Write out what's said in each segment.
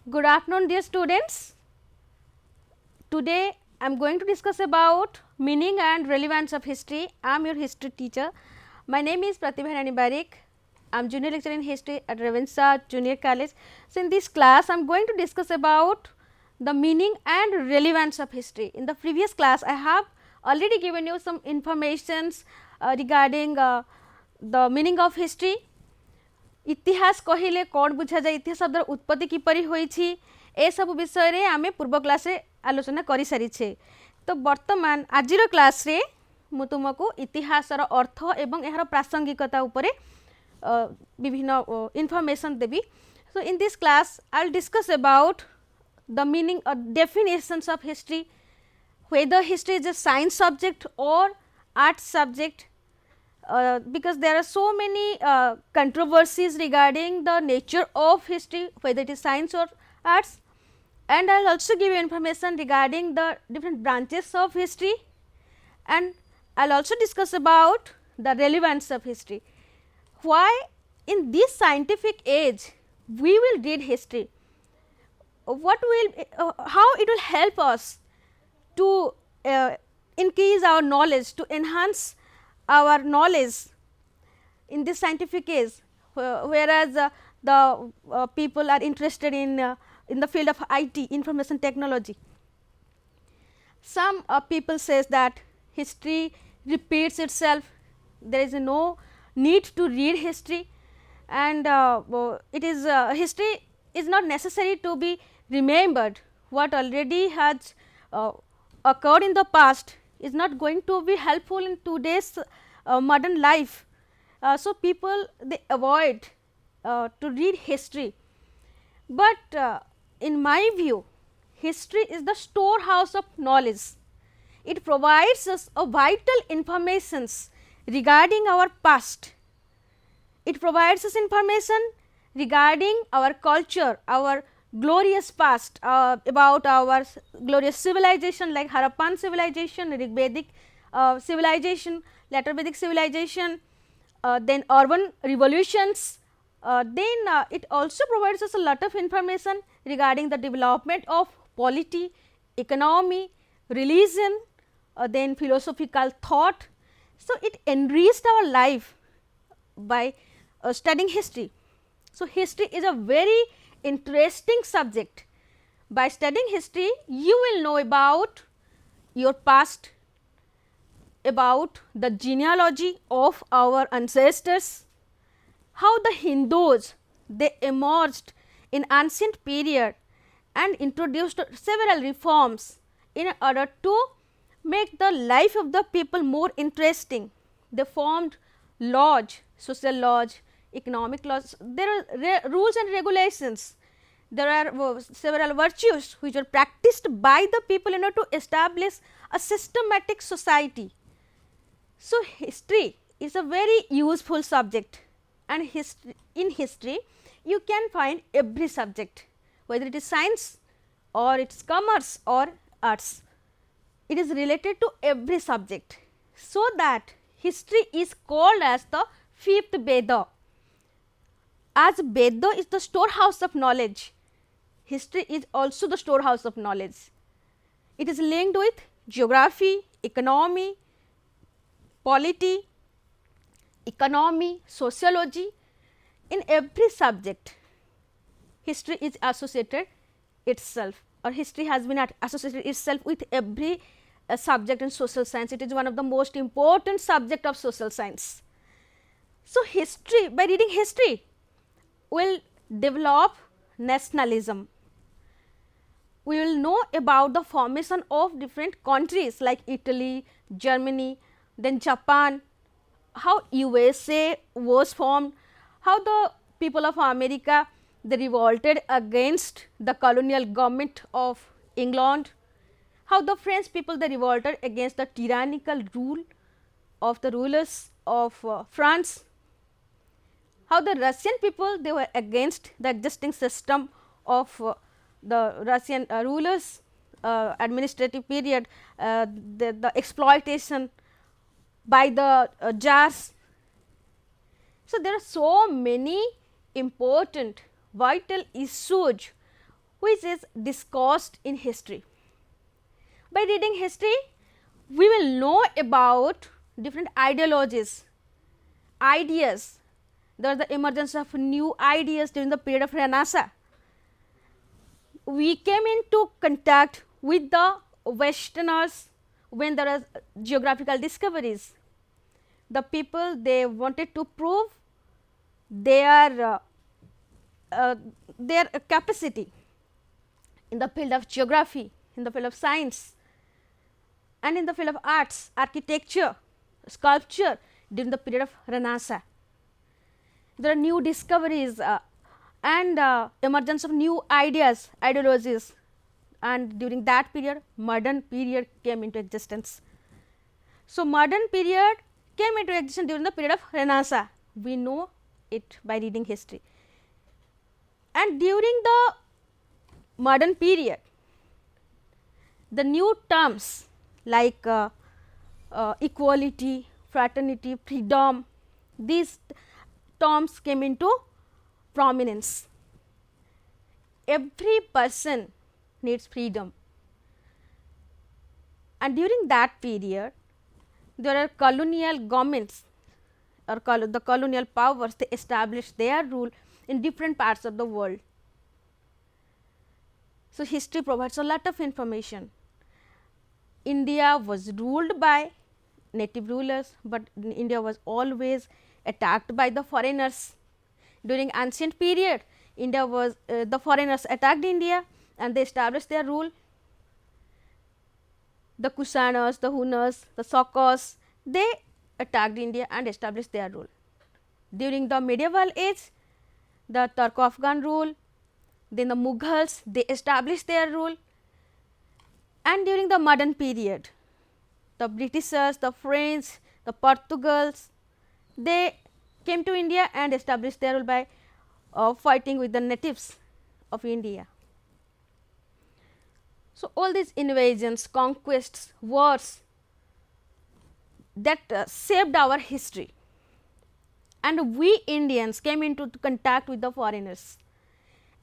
Good afternoon, dear students. Today I am going to discuss about meaning and relevance of history. I am your history teacher. My name is Prativarani Barik. I am junior lecturer in history at Relevance Junior College. So, in this class I am going to discuss about the meaning and relevance of history. In the previous class I have already given you some informations regarding the meaning of history. इतिहास कहले कौन बुझा जाए, इतिहास शब्द उत्पत्ति किपरि होइछि, ए सब विषय रे आमे पूर्व क्लास रे आलोचना करि सारिछे। तो वर्तमान आजिर क्लास रे मु तुमको इतिहासर अर्थ एवं एहार प्रासंगिकता उपरे विभिन्न इन्फॉर्मेशन देबी। So in this class I will discuss about the meaning और definitions of history, whether history is a science subject or art subject, because there are so many controversies regarding the nature of history, whether it is science or arts, and I will also give you information regarding the different branches of history, and I will also discuss about the relevance of history. Why in this scientific age we will read history, what will how it will help us to increase our knowledge, to enhance our knowledge in this scientific age, whereas the people are interested in the field of IT, information technology. Some people says that history repeats itself, there is no need to read history, and it is history is not necessary to be remembered. What already has occurred in the past is not going to be helpful in today's modern life. So, people they avoid to read history, but in my view history is the storehouse of knowledge. It provides us a vital informations regarding our past. It provides us information regarding our culture, our glorious past, about our glorious civilization like Harappan civilization, Vedic civilization, later Vedic civilization, then urban revolutions. Then it also provides us a lot of information regarding the development of polity, economy, religion, then philosophical thought. So, it enriched our life by studying history. So, history is a very interesting subject. By studying history you will know about your past, about the genealogy of our ancestors, how the Hindus they emerged in ancient period and introduced several reforms in order to make the life of the people more interesting. They formed laws, social laws, economic laws, there are rules and regulations, there are several virtues which are practiced by the people in order to establish a systematic society. So, history is a very useful subject, and in history you can find every subject, whether it is science or it is commerce or arts, it is related to every subject. So, that history is called as the fifth Veda. As Veda is the storehouse of knowledge, history is also the storehouse of knowledge. It is linked with geography, economy, polity, economy, sociology. In every subject history is associated itself, or history has been associated itself with every subject in social science. It is one of the most important subject of social science. So, history, by reading history will develop nationalism. We will know about the formation of different countries like Italy, Germany, then Japan, how USA was formed, how the people of America they revolted against the colonial government of England, how the French people they revolted against the tyrannical rule of the rulers of France, how the Russian people they were against the existing system of the Russian rulers administrative period, the exploitation by the Tsars. So, there are so many important vital issues which is discussed in history. By reading history, we will know about different ideologies, ideas. There was the emergence of new ideas during the period of Renaissance. We came into contact with the Westerners when there was geographical discoveries. The people, they wanted to prove their capacity in the field of geography, in the field of science, and in the field of arts, architecture, sculpture during the period of Renaissance. There are new discoveries and emergence of new ideas, ideologies, and during that period modern period came into existence. So, modern period came into existence during the period of Renaissance. We know it by reading history. And during the modern period, the new terms like equality, fraternity, freedom, these terms came into prominence. Every person needs freedom, and during that period there are colonial governments or the colonial powers, they established their rule in different parts of the world. So, history provides a lot of information. India was ruled by native rulers, but India was always attacked by the foreigners. During ancient period, India was the foreigners attacked India and they established their rule. The Kushanas, the Hunas, the Sakas, they attacked India and established their rule. During the medieval age, the Turko-Afghan rule, then the Mughals, they established their rule, and during the modern period, the Britishers, the French, the Portugals, they came to India and established their rule by fighting with the natives of India. So, all these invasions, conquests, wars that shaped our history, and we Indians came into contact with the foreigners,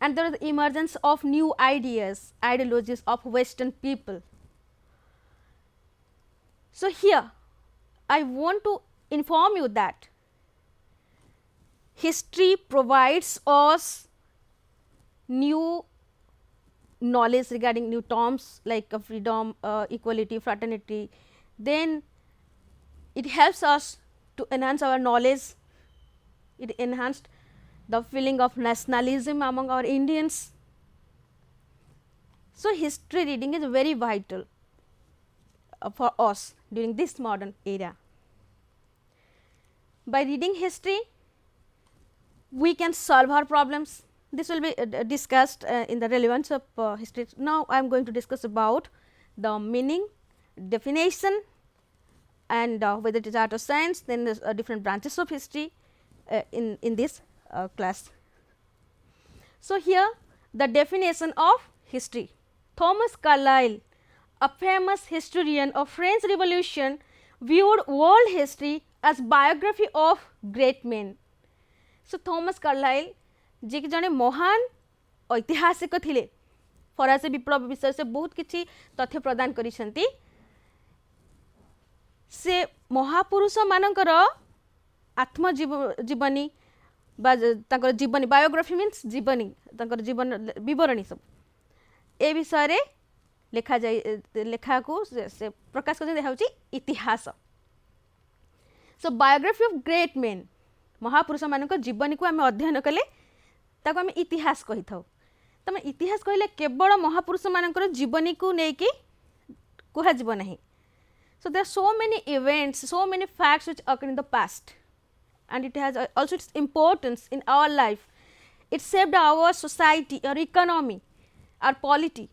and there was the emergence of new ideas, ideologies of Western people. So, here I want to inform you that history provides us new knowledge regarding new terms like freedom, equality, fraternity. Then it helps us to enhance our knowledge. It enhanced the feeling of nationalism among our Indians. So, history reading is very vital for us during this modern era. By reading history, we can solve our problems. This will be discussed in the relevance of history. Now, I am going to discuss about the meaning, definition, and whether it is art or science, then there are different branches of history in this class. So, here the definition of history. Thomas Carlyle, a famous historian of French Revolution, viewed world history as biography of great men. So, Thomas Carlyle जे कि जड़े महान ऐतिहासिक थिले, फरासी विप्लव विषय से बहुत किछि तथ्य प्रदान करिसेंती. से महापुरुष मानकर आत्मजीवनी तांकर जीवनी, बायोग्राफी मीन्स जीवनी, तांकर जीवन विवरणी सब ए विषय रे लेखा जाय, लेखा को से प्रकाश कर देखाउची इतिहास. सो बायोग्राफी ऑफ ग्रेट मेन, महापुरुष मानकर जीवनी को आम अध्ययन कले ताको आम इतिहास कही थाउ. तमे इतिहास कहले केवल महापुरुष मानकर जीवनी को नेकी कुहा जीव नहीं. So, there are so many events, so many facts which occurred in the past, and it has also its importance in our life. It shaped our society, our economy, our polity.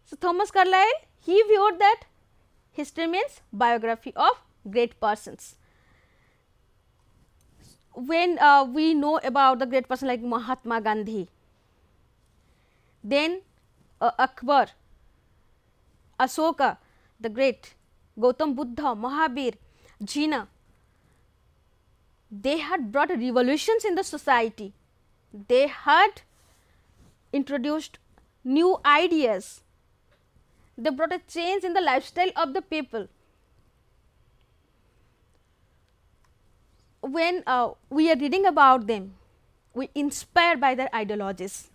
So, Thomas Carlyle, he viewed that history means biography of great persons. When we know about the great person like Mahatma Gandhi, then Akbar, Ashoka the great, Gautam Buddha, Mahavir, Jina, they had brought revolutions in the society. They had introduced new ideas, they brought a change in the lifestyle of the people. When we are reading about them, we inspired by their ideologies.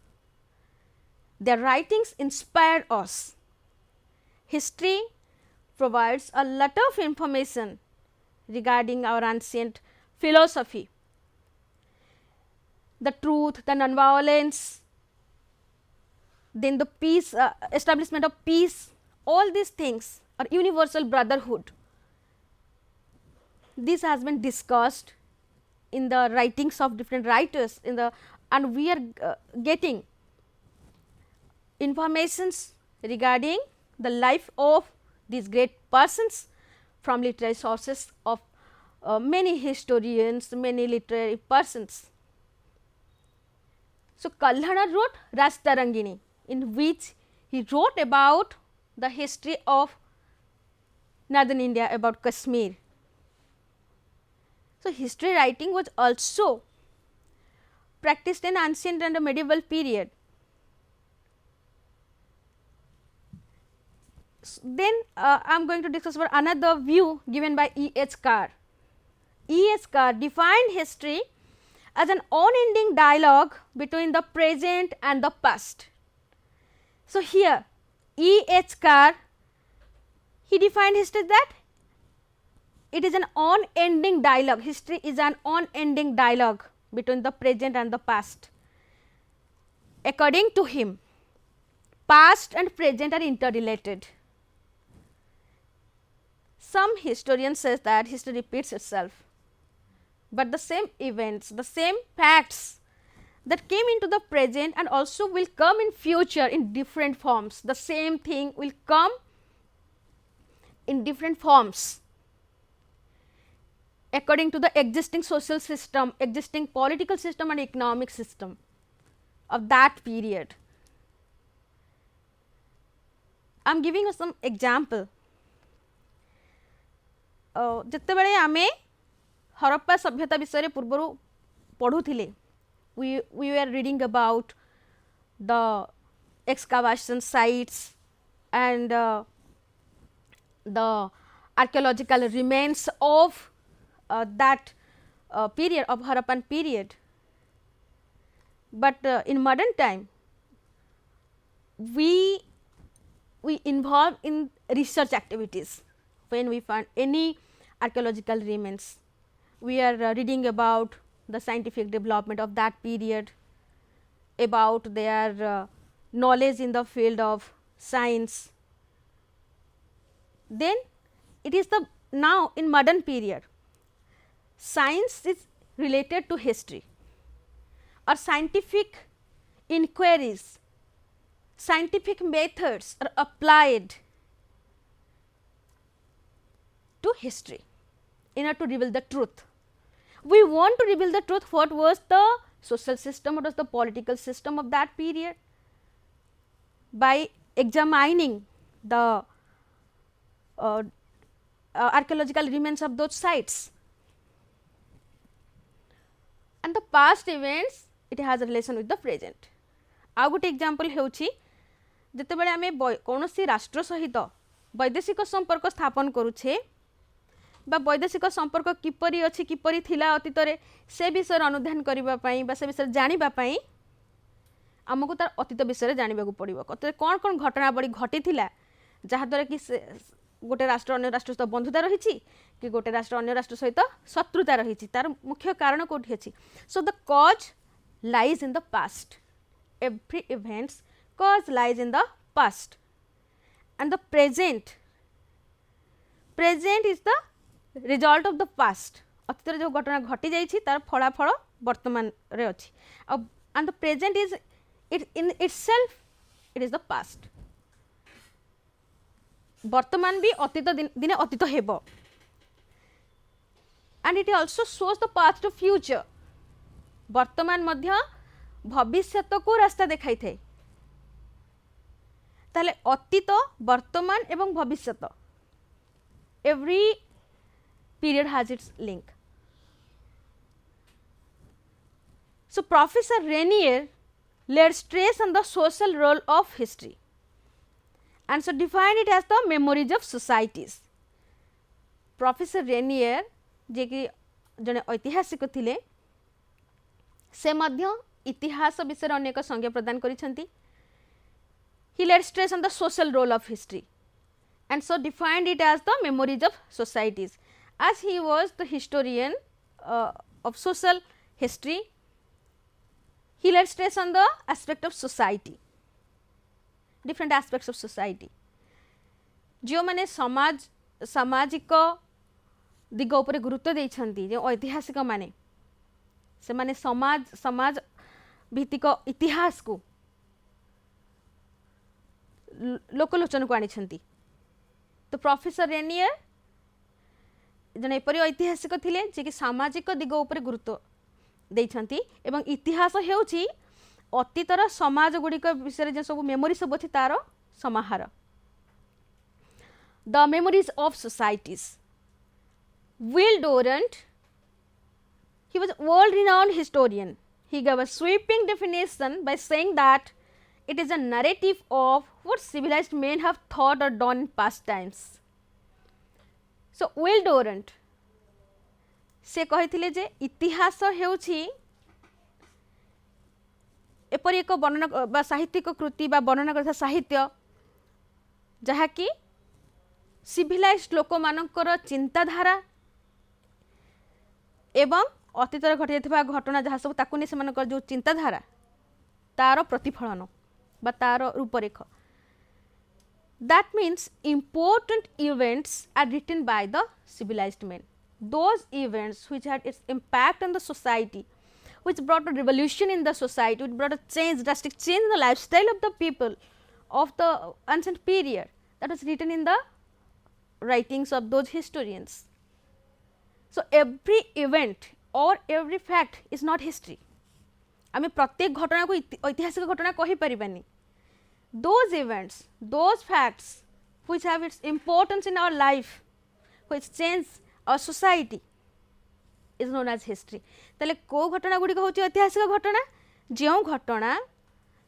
Their writings inspired us. History provides a lot of information regarding our ancient philosophy. The truth, the non-violence, then the peace, establishment of peace, all these things are universal brotherhood. This has been discussed in the writings of different writers and we are getting informations regarding the life of these great persons from literary sources of many historians, many literary persons. So, Kallhana wrote Rastarangini, in which he wrote about the history of northern India, about Kashmir. So, history writing was also practiced in ancient and medieval period. Then I am going to discuss about another view given by E. H. Carr. E. H. Carr defined history as an unending dialogue between the present and the past. So, here E. H. Carr, he defined history that it is an unending dialogue. History is an unending dialogue between the present and the past. According to him, past and present are interrelated. Some historians say that history repeats itself, but the same events, the same facts that came into the present and also will come in future in different forms. The same thing will come in different forms according to the existing social system, existing political system and economic system of that period. I am giving you some example. ଯେତେବେଳେ ଆମେ हरप्पा सभ्यता विषय पूर्व पढ़ुले, we were reading about the excavation sites and the archaeological remains of that period of Harappan period. But in modern time we involve in research activities. When we find any archaeological remains, we are reading about the scientific development of that period, about their knowledge in the field of science. Then it is the now in modern period, science is related to history or scientific inquiries, scientific methods are applied to history in order to reveal the truth. We want to reveal the truth, what was the social system, what was the political system of that period, by examining the archaeological remains of those sites. And the past events, it has a relation with the present. आ गोटे example हेउछि जेतेबेले आमे कोनोसी राष्ट्र सहित वैदेशिक संपर्क स्थापन करूछे बा वैदेशिक संपर्क किपरि अछि किपरि थिला अतीतरे से विषय अनुध्यान करिबा पई बा से विषय जानिबा पई हमकु तार अतीत विषय जानिबा को पड़िबो कते कोन कोन घटना बड़ी घटी थिला जहा द्वारा कि गोटे राष्ट्र अन्य राष्ट्र सहित बंधुता रहिछि कि गोटे राष्ट्र अन्य राष्ट्र सहित शत्रुता रहिछि तार मुख्य कारण कोठी अछि. So the cause lies in the past. Every events cause lies in the past and the present is the result of the past. अतीत जो घटना घटी जाइछि तार फलाफल वर्तमान रे अछि and the present is it in itself, it is the past. वर्तमान भी अतीत दिने अतीत हेबो and it also shows the path to future. वर्तमान मध्य भविष्यत को रास्ता देखाई थे. ताले अतीत वर्तमान एवं भविष्यत every period has its link. So, Professor Rainier laid stress on the social role of history and so defined it as the memories of societies. Professor Rainier जे कि जने ऐतिहासिक थिले से मध्य इतिहास विषय अनेक संज्ञा प्रदान करिसेंती. He laid stress on the social role of history and so defined it as the memories of societies. As he was the historian of social history, he laid stress on the aspect of society, different aspects of society. जो माने समाज सामाजिक दिग उपरे गुरुत्व देइछंती जे ऐतिहासिक माने से माने समाज भित्तिक इतिहास को लोकलोचन को आनिछंती. तो प्रोफेसर रेनियर जने एपरि ऐतिहासिक थिले जे कि सामाजिक दिग उपरे गुरुत्व देइछंती एवं इतिहास हेउची अतीतर समाज गुडिक विषय जे सब मेमोरी सब अछि तार समाहार. The memories of societies. Will Durant, he was a world-renowned historian. He gave a sweeping definition by saying that it is a narrative of what civilized men have thought or done in past times. So, Will Durant से कहिथिले जे इतिहास हेउछि एपरि एक वर्णना बा साहित्यिक कृति बा वर्णना करथा साहित्य जहा कि सिविलाइज्ड लोक मानकर चिंताधारा एवं अतीतर घटी जाइथिबा घटना जहाँ सब ताकु नै सेमानकर जो चिंताधारा तार प्रतिफलन बा तार रूपरेख. That means important events are written by the civilized men. Those events which had its impact on the society, which brought a revolution in the society, which brought a change, drastic change in the lifestyle of the people of the ancient period, that was written in the writings of those historians. So, every event or every fact is not history. आमे प्रत्येक घटना को ऐतिहासिक घटना कहि परिबानी. Those events, those facts which have its importance in our life, which change our society is known as history. तले को घटना गुडी को होची ऐतिहासिक घटना जेउ घटना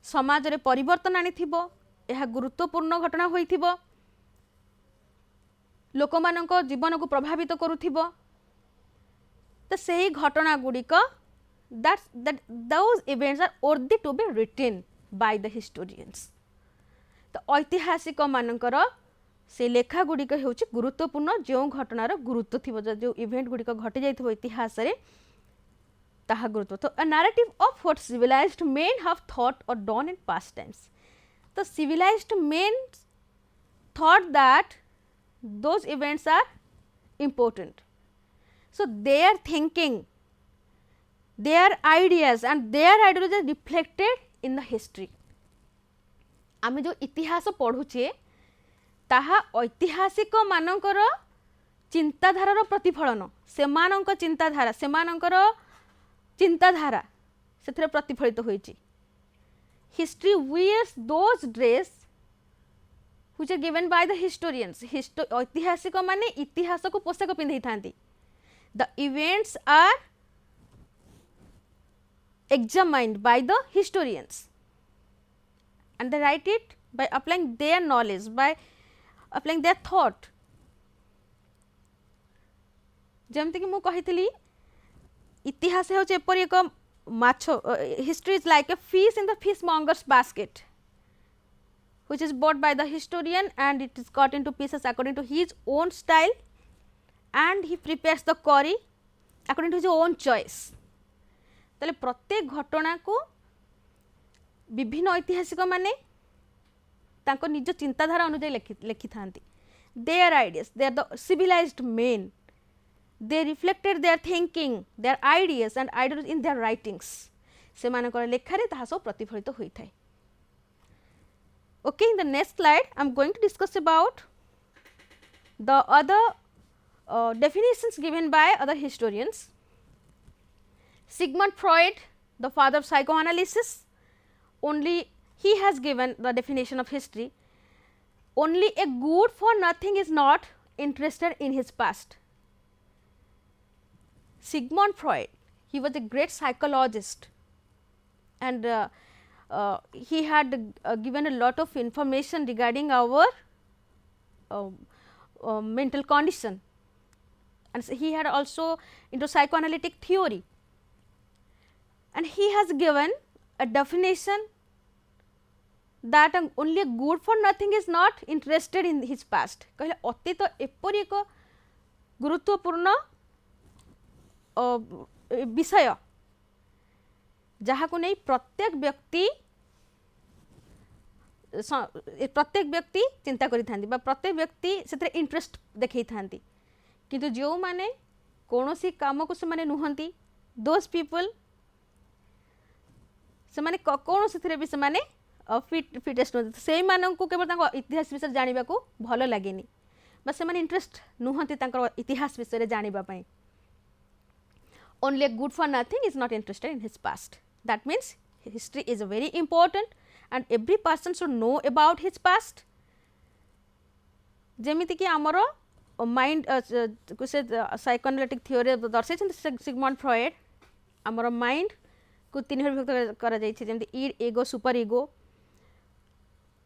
समाज रे परिवर्तन आनी थिबो एहा गुरुत्वपूर्ण घटना होई थिबो लोक मानक जीवन को प्रभावित करूथिबो तो सही घटना गुड़िक that those events are worthy to be written by the historians. तो ऐतिहासिक मानकर से लेखा गुड़िक हेउछि गुरुत्वपूर्ण जो घटनार गुरुत्व थिबो जो इवेंट गुड़िक घटी जाइथिबो इतिहास रे ताहा गुरुत्व. तो a narrative of what civilized men have thought or done in past times. तो civilized men thought that those events are important. So, their thinking, their ideas and their ideology are reflected in the history. आमे जो इतिहास पढ़ुचे ताहा ऐतिहासिक मानकर चिंताधारार प्रतिफलन सेमानक चिंताधारा सेथरे प्रतिफलित होइछि. History wears those dress which are given by the historians. ऐतिहासिक माने इतिहास को पोशाक पिंधै थांती. The events are examined by the historians and they write it by applying their knowledge, by applying their thought. जेमति कि मु कहितली इतिहास हेउचे एपरि एक माछो. History is like a fish in the fishmonger's basket, which is bought by the historian and it is cut into pieces according to his own style and he prepares the curry according to his own choice. तले प्रत्येक घटना को विभिन्न ऐतिहासिक माने तांको निज चिंताधारा अनुसार लिखि थांती. Their ideas, they are the civilized men. They reflected their thinking, their ideas and ideas in their writings. सेमानकर लेखारे ताहा सब प्रतिफलित होई थाए. Okay, in the next slide I am going to discuss about the other definitions given by other historians. Sigmund Freud, the father of psychoanalysis, only he has given the definition of history. Only a good for nothing is not interested in his past. Sigmund Freud, he was a great psychologist and he had given a lot of information regarding our mental condition, and so he had also into psychoanalytic theory, and he has given a definition that only a good for nothing is not interested in his past. कहले अतीत एपरि एक गुरुत्वपूर्ण विषय जहाँ को नहीं प्रत्येक व्यक्ति चिंता करि थांती बा प्रत्येक व्यक्ति से इंटरेस्ट देखै थांती, किंतु जो माने कोनोसी काम को से माने नुहंती दोज पीपल से माने कोन से भी से माने फिटेस्ट नुहंती, से मानन को केवल तांको इतिहास विषय जानिबा को भलो लागेनी बस से माने इंटरेस्ट नुहंती तांकर इतिहास विषय जानिबा पई. Only a good for nothing is not interested in his past. That means history is very important and every person should know about his past. जेमिति कि आमर माइंड से साइकोएनालिटिक थ्योरी दर्शाई सिगमंड फ्रॉयड आमर mind को तीन भाग विभक्त करा जायछि, जेमिति ईड, एगो, सुपर ईगो.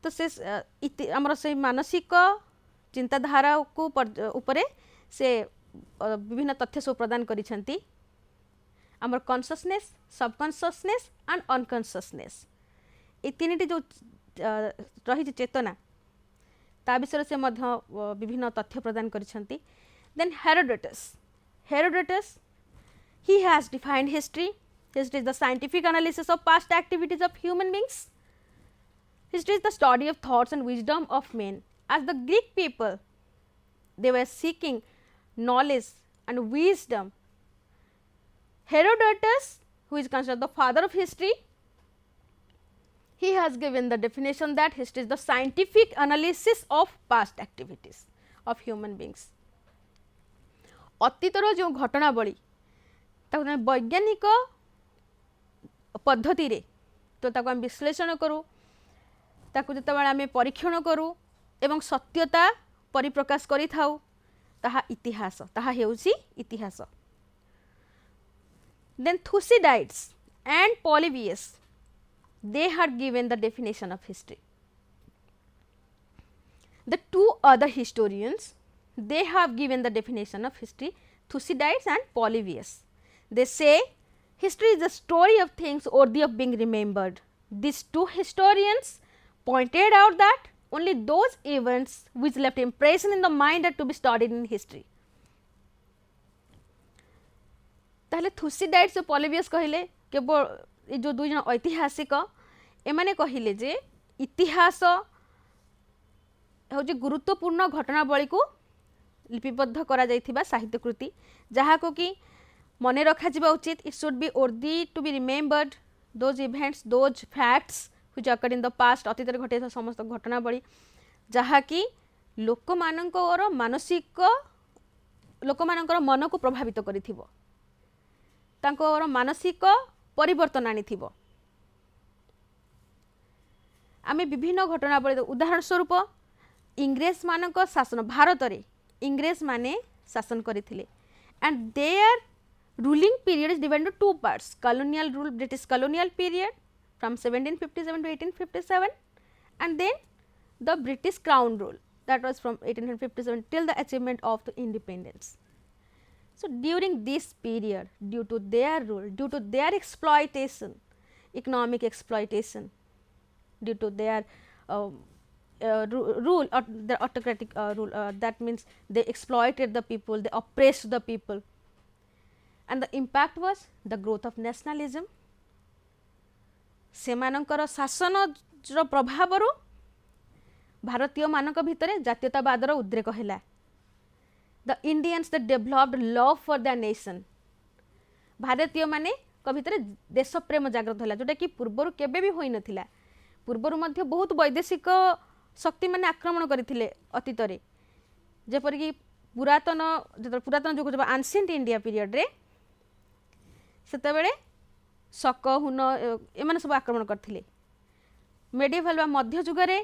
तो से आमर से मानसिक चिंताधारा को ऊपर से विभिन्न तथ्य सब प्रदान करिसेंती. आमर कॉन्शियसनेस, सबकॉन्शियसनेस एंड अनकॉन्शियसनेस ए तीन जो रही चेतना ता विषय से मध्य विभिन्न तथ्य प्रदान करिसेंती. Then Herodotus he has defined history. History is the scientific analysis of past activities of human beings. History is the study of thoughts and wisdom of men. As the Greek people, they were seeking knowledge and wisdom. Herodotus, who is considered the father of history, he has given the definition that history is the scientific analysis of past activities of human beings. अतीतर जो घटनावली ताको वैज्ञानिक पद्धति रे तो ताको हम विश्लेषण करूँ, ताको जेतेबेले आमे परीक्षण करूँ एवं सत्यता परिप्रकाश करि थाउ ताहा इतिहास, ताहा हेउछि इतिहास. Then Thucydides and Polybius, they had given the definition of history. The two other historians, they have given the definition of history, Thucydides and Polybius. They say history is the story of things worthy of being remembered. These two historians pointed out that only those events which left impression in the mind are to be studied in history. ताहले थुसिडाइड्स और पॉलिबियस कहले केवल जो दुई जन ऐतिहासिक एमाने कहले जे इतिहास होजे गुरुत्वपूर्ण घटनावली को लिपिबद्ध करा जाइथिबा साहित्य कृति जहा को कि मने रखा जिबा उचित. It should be worthy to be remembered those events, those facts which occurred in the past. अतीत घटे समस्त घटनावली जहा कि लोक मानकर मानसिक लोक मानकर मन को प्रभावित करिथिबो, तांकर मानसिक परिवर्तन आनिथिबो. आमे विभिन्न घटनावली उदाहरण स्वरूप इंग्रेज मानक शासन भारत रे इंग्रेज माने शासन करिथिले and their ruling period is divided two parts. Colonial rule, British colonial period from 1757 to 1857 and then the British crown rule that was from 1857 till the achievement of the independence. So during this period, due to their rule, due to their exploitation, economic exploitation, due to their rule or the autocratic rule, that means they exploited the people, they oppressed the people, and the impact was the growth of nationalism. सेमानंकर शासन रो प्रभाव रो भारतीय मानक भितरे जातीयतावादर उद्रेक हैला. The Indians that developed love for their nation. भारतीय माने को भितरे देश प्रेम जागृत होला जोटा कि पूर्वरु केबे भी होई नथिला. पूर्वरु मध्य बहुत वैदेशिक शक्ति माने आक्रमण करिथिले अतीत रे, जेपर कि पुरातन जो एंशिएंट इंडिया पीरियड रे सेते बेले शक हुन एमाने सब आक्रमण करथिले. मेडिएवल बा मध्य युग रे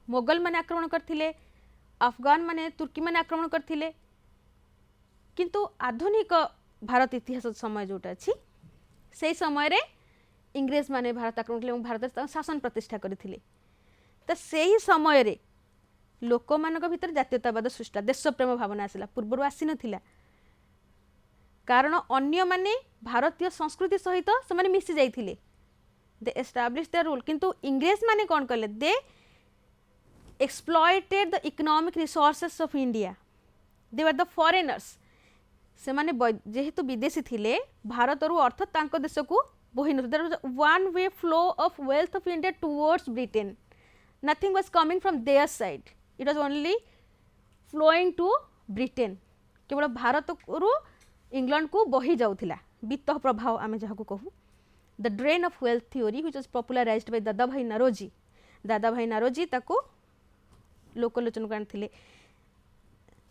मोगल माने आक्रमण करथिले, अफगान माने तुर्की माने आक्रमण करथिले. किंतु आधुनिक भारत इतिहास समय जोटा अछि से समय रे इंग्रेज माने भारत आक्रमण कले भारत शासन प्रतिष्ठा करथिले तो सेही समय रे लोक मानक भितर जातीयतावाद सृष्टि देशप्रेम भावना आसिला पूर्वर आसी नथिला कारण अन्य माने भारतीय संस्कृति सहित से माने मिसी जाइथिले दे एस्टाब्लिश देयर रूल किंतु इंग्रेज माने कोन करले दे exploited the economic resources of India. They were the foreigners. से माने जेहेतु विदेशी थिले भारत रु अर्थ तांको देश को बोहि न there was one way flow of wealth of India towards Britain. Nothing was coming from their side. It was only flowing to Britain. केवल भारत रु इंग्लैंड को बोहि जाउथिला वित्त प्रभाव आमे जहा को कहू the drain of wealth theory which was popularized by दादा भाई नारोजी ताको लोकलोचन को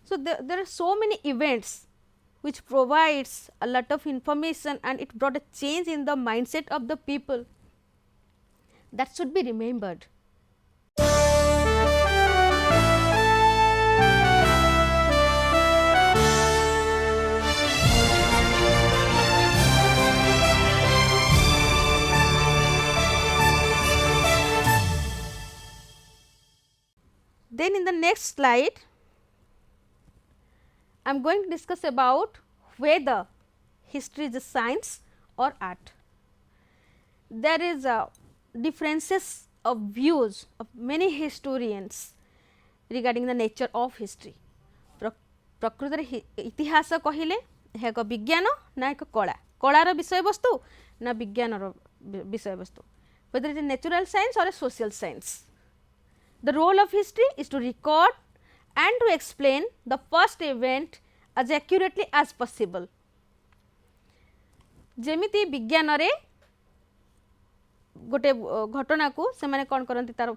so there are so many events which provides a lot of information and it brought a change in the mindset of the people that should be remembered. Then in the next slide, I am going to discuss about whether history is a science or art. There is differences of views of many historians regarding the nature of history. प्रकृत इतिहास कहले एक विज्ञान ना एक कला colour विषय वस्तु ना विज्ञान विषय वस्तु whether it is a natural science or a social science. The role of history is to record and to explain the past event as accurately as possible. जेमिति विज्ञान रे गोटे घटना को से माने कोन करंती तार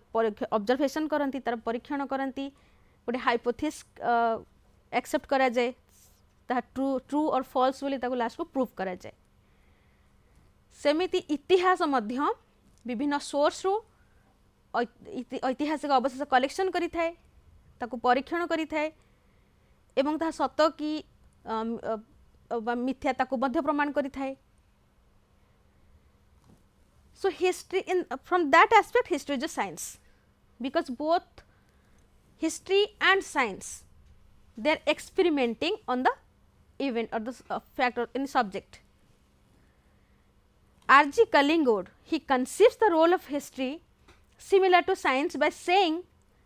ऑब्जर्वेशन करंती तार परीक्षण करंती गोटे हाइपोथेसिस एक्सेप्ट करा जाए ता ट्रू और फॉल्स बोली ताको लास्ट को प्रूव करा जाए सेमिति इतिहास मध्य विभिन्न सोर्स रो ऐतिहासिक अवशेष कलेक्शन करि थाए ताको परीक्षण करि थाए एवं ता सत की मिथ्या ताको मध्य प्रमाण करि थाए. So history from that aspect history is a science because both history and science they are experimenting on the event or the fact or in subject. R.G. Collingwood he conceives the role of history similar to science by saying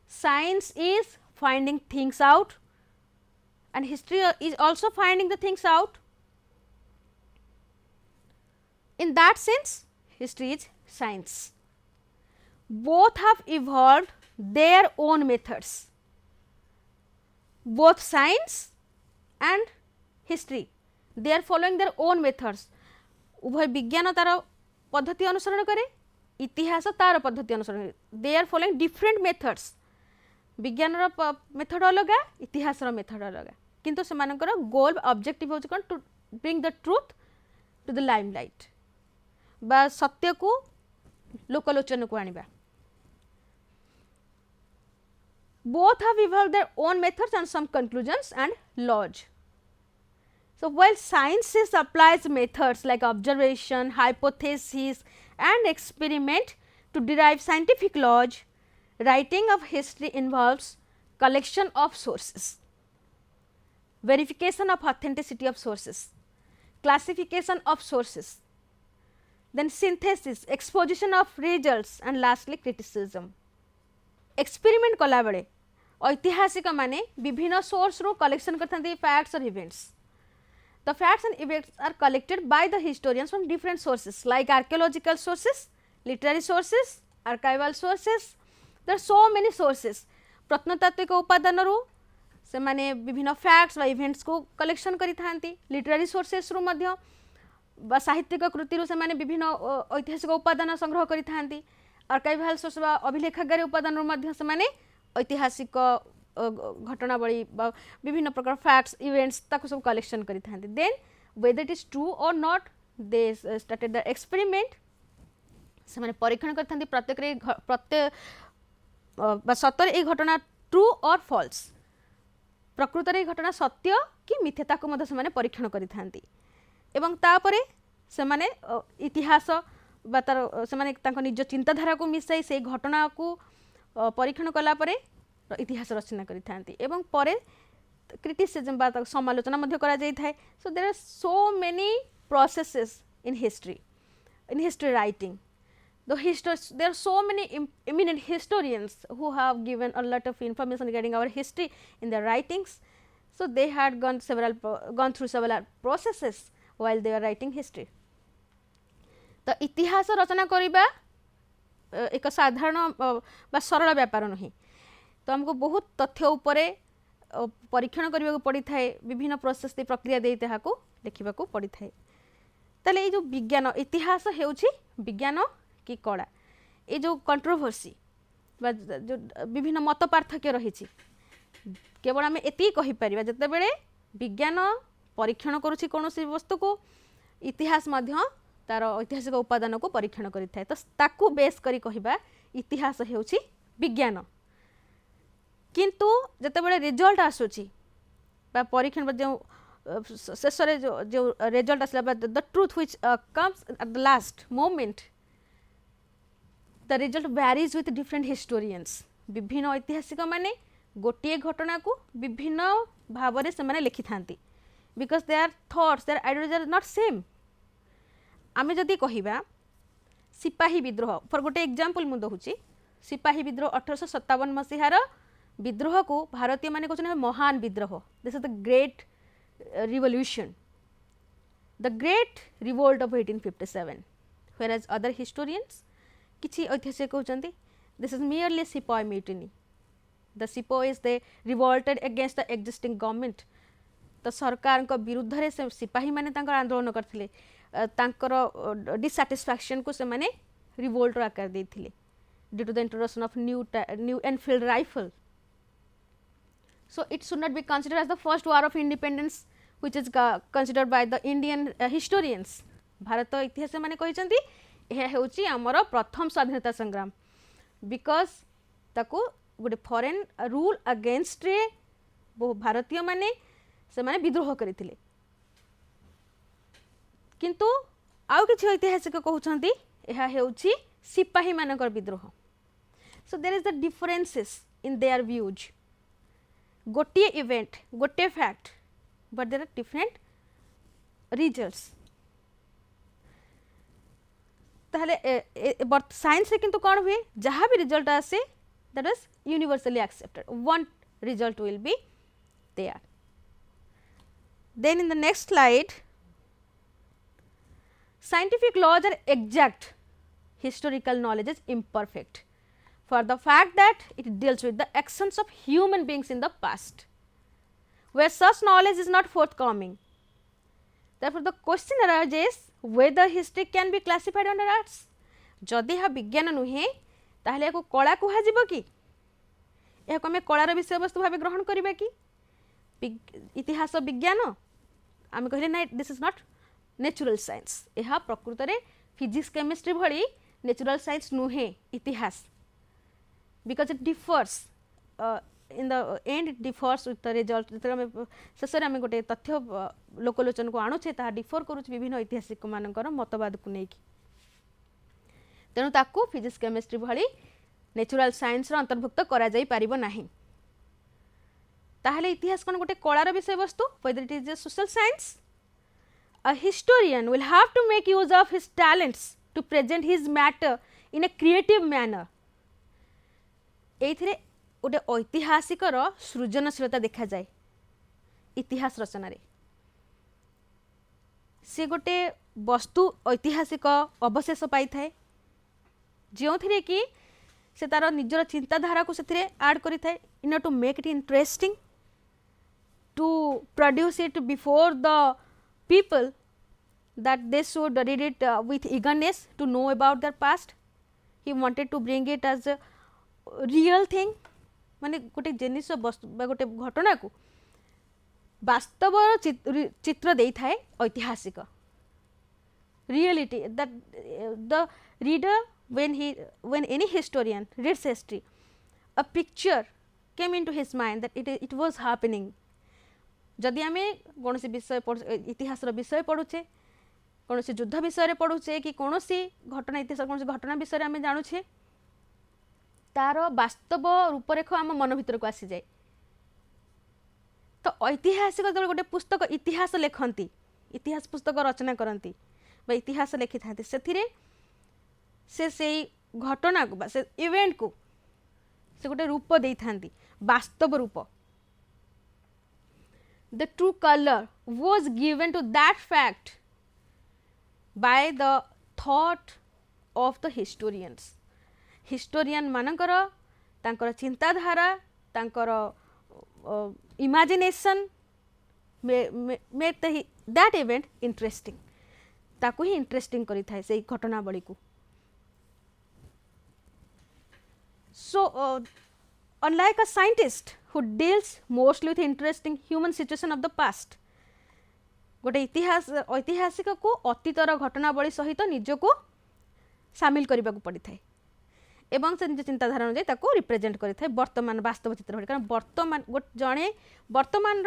science is finding things out and history is also finding the things out. In that sense history is science. Both have evolved their own methods. Both science and history they are following their own methods. उभय विज्ञान तार पद्धति अनुसरण करे इतिहास तार पद्धति अनुसरण they are following different methods विज्ञान मेथड अलग इतिहास मेथड अलग किंतु से मानकर गोल ऑब्जेक्टिव होची कोन to bring the truth to the limelight बा सत्य को लोकलोचन को आनिबा. Both have evolved their own methods and some conclusions and laws. So while sciences applies methods like observation, hypothesis and experiment to derive scientific laws, writing of history involves collection of sources, verification of authenticity of sources, classification of sources, then synthesis, exposition of results and lastly criticism. Experiment कला बेले ऐतिहासिक माने विभिन्न source रो collection करथांती facts और events. The facts and events are collected by the historians from different sources like archaeological sources, literary sources, archival sources. There are so many sources. प्रत्नतात्विक उपादान रो से माने विभिन्न फैक्ट्स व इवेंट्स को कलेक्शन करि थांती. Literary sources रो मध्य बा साहित्यिक कृति रो से माने विभिन्न ऐतिहासिक उपादान संग्रह करि थांती. आर्काइवल सोर्स बा अभिलेखागार उपादान रो मध्य से माने ऐतिहासिक घटनावली विभिन्न प्रकार फैक्ट्स इवेंट्स ताको सब कलेक्शन करि थांती. Then whether it is true or not they started the experiment से माने परीक्षण करि थांती प्रत्येक सत्य ए घटना ट्रू और फॉल्स प्रकृत रे घटना सत्य कि मिथ्या ताको मध्य से माने परीक्षण करि थांती एवं तापरे से माने इतिहास बा तार से निज चिंताधारा को मिसाई से घटना को परीक्षण कला परे इतिहास रचना करि थांती एवं परे क्रिटिसिज्म बा समालोचना मध्य करा जाई थाए. So there are so many processes in history writing. There are so many eminent historians who have given a lot of information regarding our history in their writings. So they had gone through several processes while they were writing history. तो इतिहास रचना करिबा एक साधारण बा सरल व्यापार नहीं. तो हमको बहुत तथ्य उपरे परीक्षण करने को पड़ी थाए, विभिन्न प्रोसेस दे प्रक्रिया दे ताहाको देखिबा को पड़ी थाए. ताले ए जो विज्ञान इतिहास हेउछि विज्ञान कि कला ये जो कंट्रोवर्सी जो विभिन्न मत पार्थक्य रही केवल आम एति कहि परिबा जते बेले विज्ञान परीक्षण करूछि कोनोसी वस्तु को इतिहास मध्य तार ऐतिहासिक उपादान को परीक्षण करि थाए. तो ताकू बेस करी कहिबा इतिहास हेउछि विज्ञान. किंतु जते बेले रिजल्ट आसुछि बा परीक्षण जो शेष रे जो रिजल्ट आसला the truth which comes at the last moment the result varies with different historians. विभिन्न ऐतिहासिक माने गोटे घटना को विभिन्न भाव में से लिखि थांती because their thoughts their ideas are not same. आमे जदि कहिबा सिपाही विद्रोह फॉर गोटे एग्जांपल मु दहुची सिपाही विद्रोह 1857 मसीहार विद्रोह को भारतीय माने कहछन महान विद्रोह. This is the great revolution, the great revolt of 1857. whereas other historians किछि ऐतिहासिक कहउचंती this is merely sipahi mutiny. The sipahis they revolted against the existing government. तो सरकार को विरुद्ध रे से सिपाही माने तांकर आंदोलन करथिले, तांकर डिसैटिस्फैक्शन को से माने रिवोल्ट आकार देथिले due to the introduction of new Enfield rifle. So it should not be considered as the first war of independence which is considered by the Indian historians. भारत इतिहास माने कहिसंती यह हेउची हमर प्रथम स्वाधीनता संग्राम बिकॉज ताको गोटे फॉरेन रूल अगेंस्ट रे बहु भारतीय माने से माने विद्रोह करिथिले. किंतु आउ किछि ऐतिहासिक कहउछंती यह हेउची सिपाही मानकर विद्रोह. So there is the differences in their views. गोटे इवेंट गोटे fact but there are different results. ताहले साइंस रे किंतु कोन हुए जहाँ भी रिजल्ट आसे that is universally accepted. One result will be there. Then in the next slide scientific laws are exact, historical knowledge is imperfect for the fact that it deals with the actions of human beings in the past where such knowledge is not forthcoming. Therefore the question arises whether history can be classified under arts. जदि यह विज्ञान नुहे ताहले को कला कुहा जिवो कि यह को हमें कलार विषय वस्तु भाव ग्रहण करिबा कि इतिहास विज्ञान आम कहले ना this is not natural science. यह प्रकृत रे फिजिक्स केमिस्ट्री भली नेचुरल साइंस नुहे इतिहास because it differs in the end it differs with the result. शेष में गोटे तथ्य लोकलोचन को आणुचे ता डिफर करुच विभिन्न ऐतिहासिक मानकर मतवाद को लेकिन. तेणु ताकू फिजिक्स केमिस्ट्री भली नेचुरल साइंस रो अंतर्भुक्त करा जाई परिबो नाही. ताहले इतिहास कोन गोटे कलार विषय वस्तु whether it is a social science. A historian will have to make use of his talents to present his matter in a creative manner. एथिरे गोटे ऐतिहासिक रो सृजनशीलता देखा जाए इतिहास रचना रे. से गोटे वस्तु ऐतिहासिक अवशेष पाई थाए जो थिरे कि से तार निजर चिंताधारा को से ऐड करि थाए in to make it interesting to produce it before the people that they should read it with eagerness to know about their past. He wanted to bring it as a real thing. माने गोटे जिनिस वस्तु गोटे घटना को वास्तव चित्र दे थाए ऐतिहासिक reality that the reader when any historian reads history a picture came into his mind that it was happening. जदि आमे कौन विषय इतिहास विषय पढ़ुचे कौन सी युद्ध विषय पढ़ुचे कि कौन सी घटना इतिहास कौन सी घटना विषय आम जानुछे तार वास्तव रूपरेख आम मन भीतर को आसी जाए तो ऐतिहासिक जो गोटे पुस्तक इतिहास लेखती इतिहास पुस्तक रचना करती इतिहास लिखि था से घटना को से इवेंट को से गोटे रूप दे था वास्तव रूप the true colour was given to that fact by the thought of the historians historian मानकर तांकर चिंताधारा तांकर imagination make that event interesting ताकू ही इंटरेस्टिंग करी थाए से घटनावली को सो unlike a scientist who deals mostly with interesting human situation of the past गोटे इतिहास ऐतिहासिक को अतीतर घटनावली सहित निजको सामिल करने को पड़ी थाए एवं से निज चिंताधारा अनुसार ताको रिप्रेजेंट करि थाए वर्तमान वास्तव चित्र भଳି कारण वर्तमान जड़े वर्तमान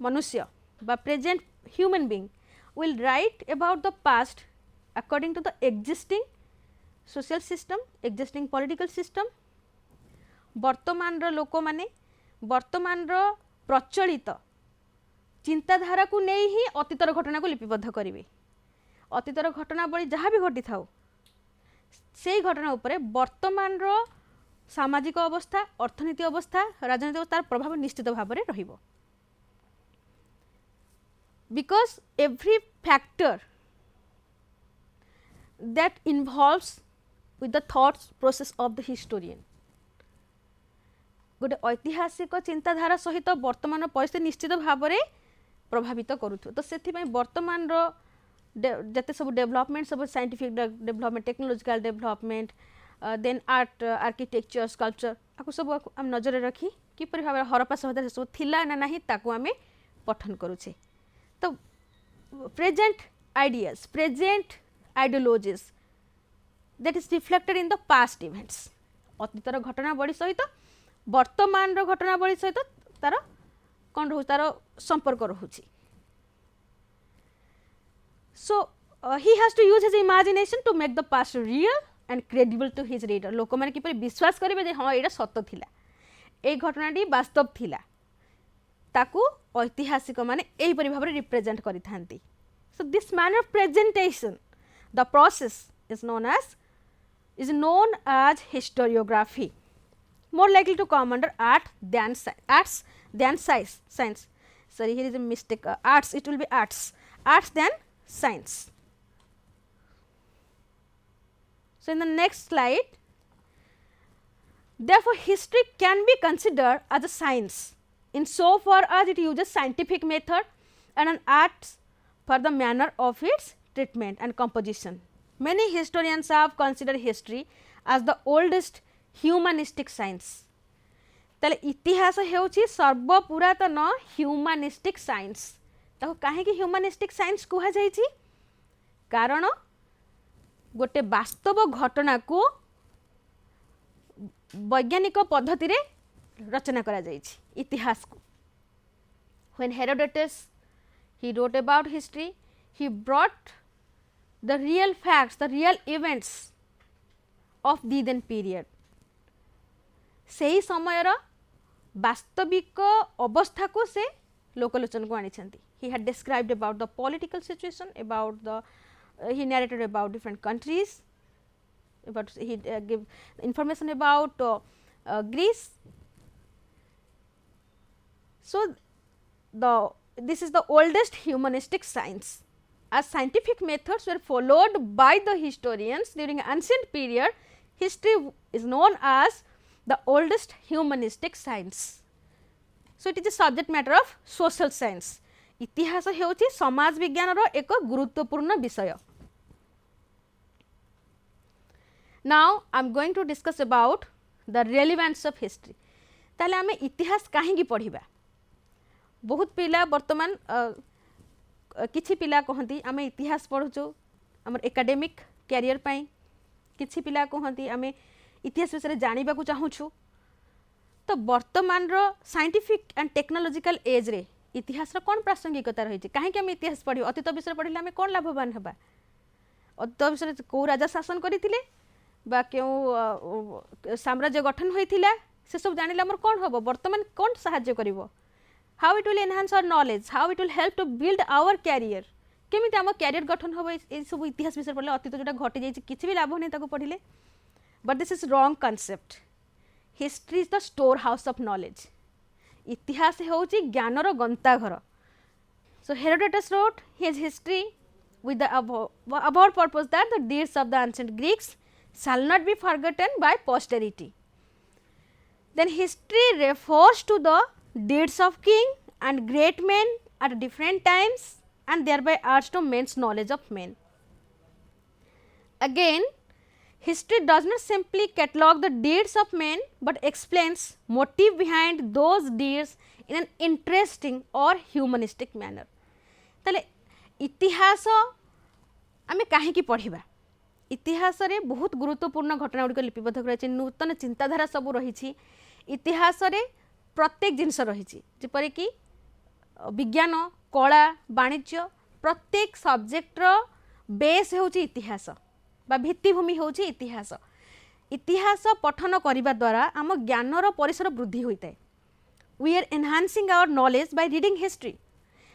मनुष्य बा present human being will write about the past according to the existing social system existing political system वर्तमान लोक माने वर्तमान प्रचलित चिंताधारा को नहीं ही अतीतर घटना को लिपिबद्ध करेंगे अतीतर घटनावली जहाँ भी घटी था से घटना उपरे वर्तमान सामाजिक अवस्था अर्थनीति अवस्था राजनीतिक अवस्था प्रभाव निश्चित भाव में रहिबो because every factor that involves with the thoughts process of the historian गोटे ऐतिहासिक चिंताधारा सहित वर्तमान परिस्थिति निश्चित भाव में प्रभावित करूथु तो से वर्तमान जते सब डेवलपमेंट सब scientific development technological development then art architecture sculpture आपको सब आम नजर रखी किपर भाव हरप्पा सभ्यता सब थिला ना नहीं ताकू आमे पठन करूछे तो present ideas present ideologies that is reflected in the past events अतीतर घटनावली सहित वर्तमान घटनावली सहित तार कौन रोच तार संपर्क रोचे so he has to use his imagination to make the past real and credible to his reader लोक मैंने किपर विश्वास करेंगे हाँ यहाँ सत थिला ए घटनाटी वास्तव थिला ताकू ऐतिहासिक माने एही परि भाबरे रिप्रेजेंट करि थांती so this manner of presentation the process is known as historiography more likely to come under arts than science sorry here is a mistake arts it will be arts than science so in the next slide therefore history can be considered as a science in so far as it uses scientific method and an art for the manner of its treatment and composition many historians have considered history as the oldest humanistic science ताले इतिहास हेउची सर्वपुरातन ह्यूमानिस्टिक science ताको काहे कि ह्यूमानिस्टिक science कुहा जायछि कारण गोटे वास्तव घटना को वैज्ञानिक पद्धति रे रचना करा जायछि इतिहास को when Herodotus he wrote about history he brought the real facts the real events of the then period सही समयर वास्तविक अवस्था को से लोकलोचन को आनी he had described about the political situation about the he narrated about different countries about he gave information about Greece so this is the oldest humanistic science as scientific methods were followed by the historians during ancient period history is known as the oldest humanistic science so it is a subject matter of social science इतिहास हेउची समाज विज्ञान रो एक गुरुत्वपूर्ण विषय now I am going to discuss about the relevance of history ताले आमे इतिहास काहेकि पढ़िबा बहुत पिला वर्तमान किछि पिला कहंती आमे इतिहास पढुचो हमर एकेडमिक कैरियर पई किछि पिला कहंती आमे इतिहास विषय जानिबा को चाहूछु तो वर्तमान रो साइंटिफिक एंड टेक्नोलॉजिकल एज रे इतिहास कौन प्रासंगिकता रही कहीं आम इतिहास पढ़ अतीत विषय पढ़ले आम कौन लाभवान होगा अतीत विषय कौ राजा शासन करते बा क्यों साम्राज्य गठन होता से सब जानिले आमर कौन हम बर्तमान कौन साहाय्य करिवो how it will enhance our knowledge how it will help to build our career केमी आम कैरियर गठन हम ये सब इतिहास विषय पढ़ले अतीत जोटा घटी जाइए किसी भी लाभ नहीं पढ़ले but this is wrong concept history is the store house of knowledge इतिहास होची ज्ञानर गंताघर so Herodotus wrote his history with the about purpose that the deeds of the ancient Greeks shall not be forgotten by posterity. Then history refers to the deeds of king and great men at different times and thereby adds to men's knowledge of men. Again, history does not simply catalog the deeds of men but explains motive behind those deeds in an interesting or humanistic manner. तले इतिहास आमे कहीं पढ़ा इतिहास रे बहुत गुरुत्वपूर्ण घटना गुड़िक लिपिबद्ध रही नूतन चिंताधारा सब रही इतिहास रे प्रत्येक जिनस रही जेपरिक विज्ञान कला वाणिज्य प्रत्येक सब्जेक्टर बेस होची इतिहास बा भित्तिभूमि होची इतिहास इतिहास पठन करने द्वारा आम ज्ञानर परिसर वृद्धि होता है we are enhancing our knowledge by reading history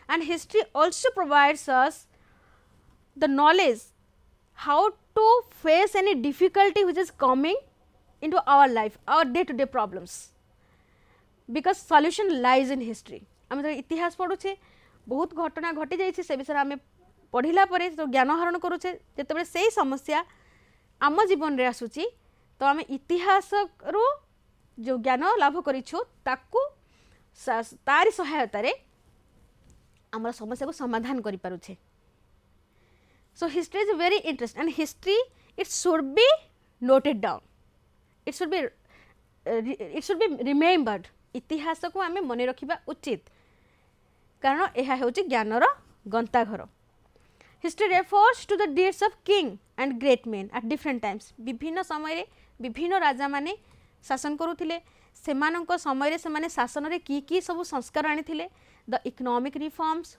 and history also provides us the knowledge how to face any difficulty which is coming into our life our day to day problems because solution lies in history आम जो इतिहास पढ़ुचे बहुत घटना घटी जाइए से विषय आम पढ़ला जो ज्ञान हरण करुचे जिते से समस्या आम जीवन रे आसूची तो आम इतिहास रू जो ज्ञान लाभ करिछु ताकू तारी सहायता रे आमर समस्या को समाधान करि पारुछे so history is very interest and history it should be noted down it should be remembered इतिहास को आम मन रखा उचित कारण यह होची ज्ञानर गंताघर history refers to the deeds of king and great men at different times विभिन्न समय विभिन्न राजा माने शासन करुथिले सेमानंको समय से शासन रे की सब संस्कार आनी the economic reforms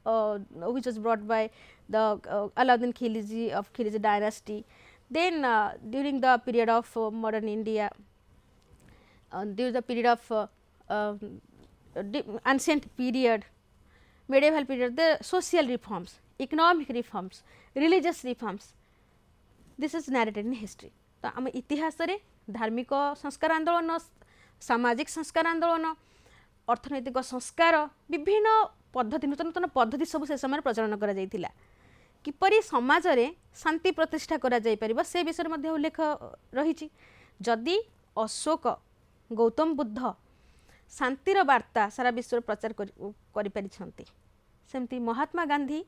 which was brought by the Alauddin Khilji of Khilji dynasty then during the period of modern India during the period of ancient period medieval period the social reforms economic reforms religious reforms this is narrated in history तो आम इतिहास रे धार्मिक संस्कार आंदोलन सामाजिक संस्कार आंदोलन अर्थनैतिक संस्कार विभिन्न पद्धति नूतन नूतन पद्धति सब से समय प्रचलन करा जाइथिला किपरि समाज रे शांति प्रतिष्ठा करा जाई परिबा से विषय मध्ये उल्लेख रही जदि अशोक गौतम बुद्ध शांतिर वार्ता सारा विश्व प्रचार करि परिछंती सेमती महात्मा गांधी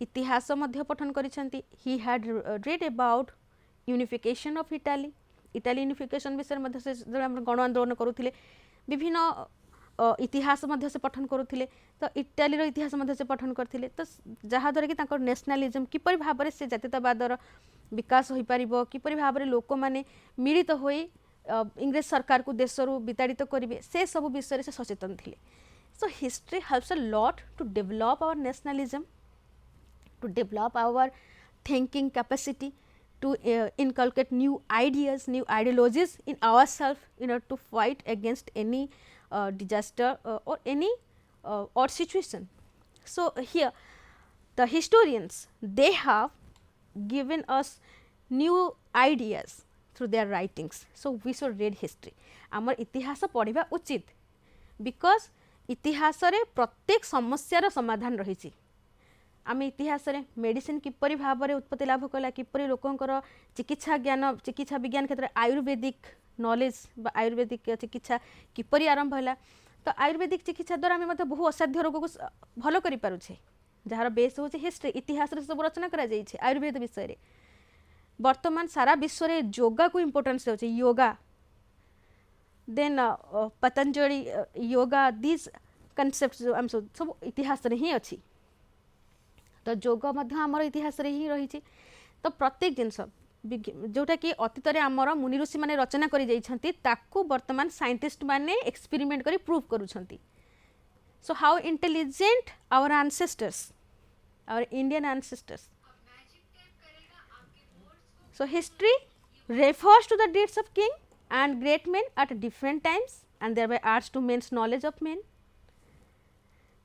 इतिहास मध्ये पठन करिछंती he had read about unification of Italy Italy unification विषय मध्ये से गण आंदोलन करुथिले विभिन्न इतिहास मध्य से पठन करुथिले तो इटाली इतिहास मध्य से पठन करथिले तो जहाद्वारा कि तांकर नेशनलिज्म किपरि भाबरे से जातीयतावादर विकास होई परिबो किपरि भाबरे लोक माने मिलित होई इंग्रेज सरकार को देशरू विताड़ित करिवे से सब विषय से सचेतन थिले so history helps a lot to develop our nationalism to develop our thinking capacity to inculcate new ideas, new ideologies in ourselves in order to fight against any disaster or any odd situation. So, here the historians they have given us new ideas through their writings. So, we should read history. आमर इतिहास पढ़िबा उचित because इतिहास रे प्रत्येक समस्यार समाधान रही आम इतिहास रे मेडिसिन किपरि भाव में उत्पत्ति लाभ कला किपरि लोकंकर चिकित्सा ज्ञान चिकित्सा विज्ञान क्षेत्र आयुर्वेदिक नॉलेज बा आयुर्वेदिक चिकित्सा किपरि आरंभ होला तो आयुर्वेदिक चिकित्सा द्वारा आम बहु असाध्य रोग को भल करि पारुछे जार बेस होछि हिस्ट्री इतिहास रे सब रचना करा जाइछे आयुर्वेद विषय रे वर्तमान सारा विश्व रे योगा को इम्पोर्टेंस होछि yoga then Patanjali yoga this concepts आम सब इतिहास रे ही अछि तो योग आमर इतिहास रे ही रही तो प्रत्येक जिनस जोटा कि अतीत में आमर मुनि ऋषि मैंने रचना कर वर्तमान साइंटिस्ट मैंने एक्सपेरिमेंट कर prove करुछंती So, how intelligent our ancestors, our Indian ancestors. So, history refers to the deeds of king and great men at different times and thereby adds to men's knowledge of men.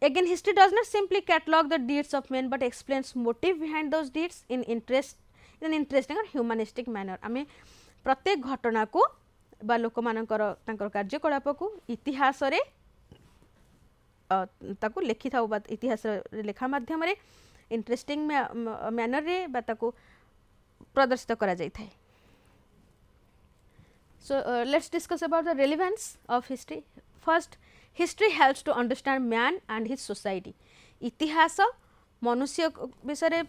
Again, history does not simply catalog the deeds of men, but explains motive behind those deeds in an interesting or humanistic manner. आमे प्रत्येक घटना को बा लोक मानकर तांकर कार्यकलाप को इतिहास रे ताकू लिखि थाउ बा इतिहास लेखा माध्यम रे इंटरेस्टिंग मैनर रे बा ताकू प्रदर्शित करा जाय थाए. So, let's discuss about the relevance of history. First, history helps to understand man and his society. इतिहास मनुष्य विषय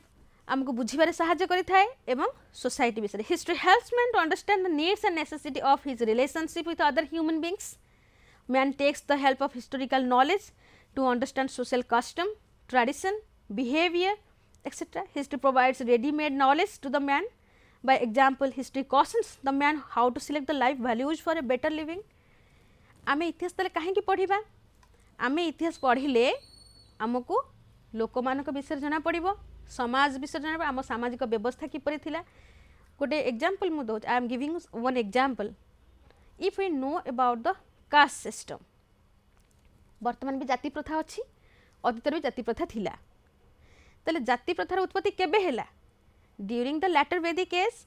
आमको बुझिबारे सहाय्य करि थाए एवं सोसाइटी विषय. History helps man to understand the needs and necessity of his relationship with other human beings. Man takes the help of historical knowledge to understand social custom, tradition, behavior, etc. History provides ready-made knowledge to the man. By example, history cautions the man how to select the life values for a better living. आमे इतिहास तले काहे की पढ़िबा. आमे इतिहास पढ़िले आमको लोक मानक विषय जना पड़िबो, समाज विषय जना, आम सामाजिक व्यवस्था किपरि थिला. गोटे एग्जांपल मु दो. I am giving one example. If we know about the caste system, वर्तमान भी जाति प्रथा अछि, अतीत भी जाति प्रथा थिला. तले जाति प्रथार उत्पत्ति केबे हैला? During the latter Vedic age,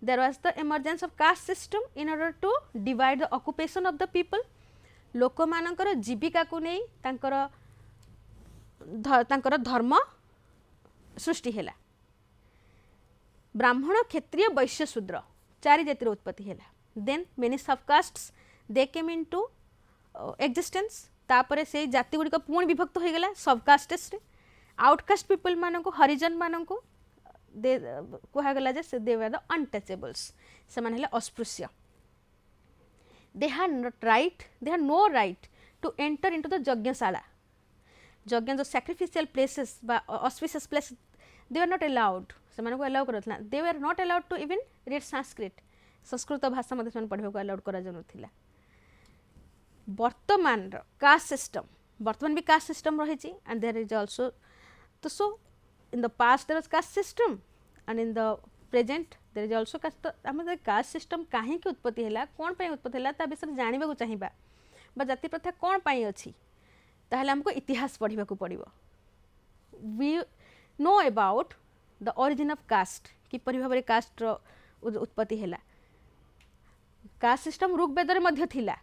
there was the emergence of caste system in order to divide the occupation of the people. लोक मानकर जीविका को नहीं तांकर धर्म सृष्टि हैला. ब्राह्मण, क्षत्रिय, वैश्य, शूद्र चारि जातिर उत्पत्ति हैला. Then many subcastes they came into existence. तापरे से जाति गुडी को पूर्ण विभक्त हो गेला सबकास्टेस रे. आउटकास्ट पीपल मानको, हरिजन मानको दे कहगला जे दे वर द अनटचेबल्स, से माने हले अस्पृश्य. They had no right to enter into the yajnashala. यज्ञ जो सैक्रिफिशियल प्लेसेस बा auspicious place, they were not allowed. से माने को अलाउ करथला. They were not allowed to even read Sanskrit. Sanskrit भाषा मध्ये से पढ़े को अलाउड करा जनुथिला. वर्तमान कास्ट सिस्टम, वर्तमान भी कास्ट सिस्टम रही छी. एंड देयर इज आल्सो तो सो in the past there was caste system and in the present there is also caste. आमे कास्ट सिस्टम काहे की उत्पत्ति हैला, कोन पय उत्पत्ति हैला ता विषय जानिबा को चाहिबा बा जाति प्रथा कोन पय अछि, ताहले हमको इतिहास पढ़िबा को पड़िबो. We know about the origin of caste, कि परि भाबरे कास्ट उत्पत्ति हैला. कास्ट सिस्टम ऋग्वेद रे मध्ये थिला,